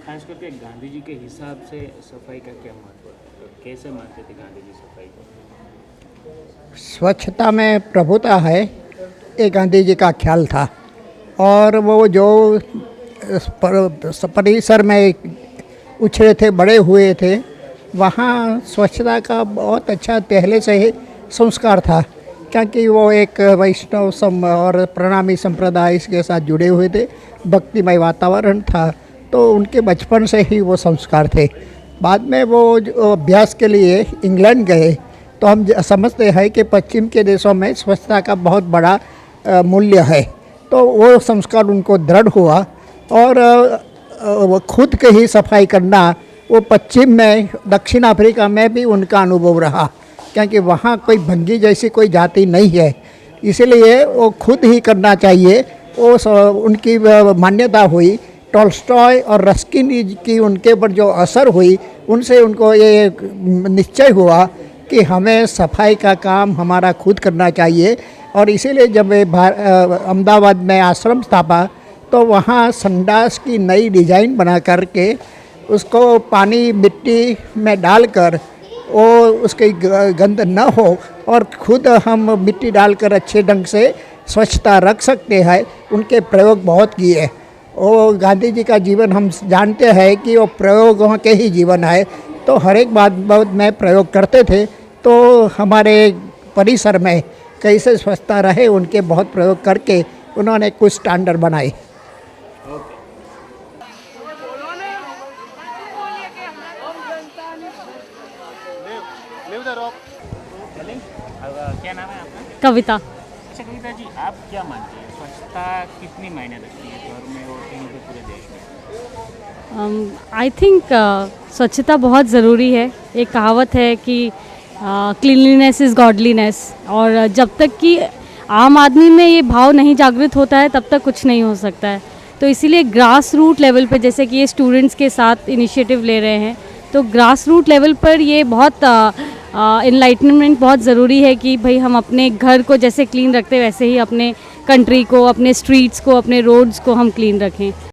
खास करके गांधी जी के हिसाब से सफाई का क्या महत्व है? कैसे मानते थे गांधी जी सफाई को? स्वच्छता में प्रभुता है, ये गांधी जी का ख्याल था। और वो जो परिसर में उछरे थे, बड़े हुए थे, वहाँ स्वच्छता का बहुत अच्छा पहले से ही संस्कार था, क्योंकि वो एक वैष्णव और प्रणामी संप्रदाय के साथ जुड़े हुए थे। भक्तिमय वातावरण था, तो उनके बचपन से ही वो संस्कार थे। बाद में वो जो अभ्यास के लिए इंग्लैंड गए, तो हम समझते हैं कि पश्चिम के देशों में स्वच्छता का बहुत बड़ा मूल्य है। तो वो संस्कार उनको दृढ़ हुआ और वो खुद के ही सफाई करना, वो पश्चिम में, दक्षिण अफ्रीका में भी उनका अनुभव रहा, क्योंकि वहाँ कोई भंगी जैसी कोई जाति नहीं है, इसलिए वो खुद ही करना चाहिए। वो उनकी मान्यता हुई। टॉल्स्टॉय और रस्किन की उनके ऊपर जो असर हुई, उनसे उनको ये निश्चय हुआ कि हमें सफाई का काम हमारा खुद करना चाहिए। और इसीलिए जब अहमदाबाद में आश्रम स्थापा, तो वहाँ संडास की नई डिज़ाइन बना करके उसको पानी मिट्टी में डालकर वो उसकी गंध न हो और खुद हम मिट्टी डालकर अच्छे ढंग से स्वच्छता रख सकते हैं, उनके प्रयोग बहुत किए। वो गांधी जी का जीवन हम जानते हैं कि वो प्रयोगों के ही जीवन है, तो हर एक बात में प्रयोग करते थे। तो हमारे परिसर में कैसे स्वच्छता रहे, उनके बहुत प्रयोग करके उन्होंने कुछ स्टैंडर्ड बनाए। क्या नाम है आपका? कविता। अच्छा कविता जी, आप क्या मानते हैं स्वच्छता कितनी मायने रखती है घर में और कहीं पे पूरे देश में? आई थिंक स्वच्छता बहुत ज़रूरी है। एक कहावत है कि क्लीनलीनेस इज़ गॉडलीनेस, और जब तक कि आम आदमी में ये भाव नहीं जागृत होता है तब तक कुछ नहीं हो सकता है। तो इसीलिए ग्रास रूट लेवल पे, जैसे कि ये स्टूडेंट्स के साथ इनिशिएटिव ले रहे हैं, तो ग्रास रूट लेवल पर ये बहुत इनलाइटनमेंट बहुत ज़रूरी है कि भाई हम अपने घर को जैसे क्लीन रखते वैसे ही अपने कंट्री को, अपने स्ट्रीट्स को, अपने रोड्स को हम क्लीन रखें।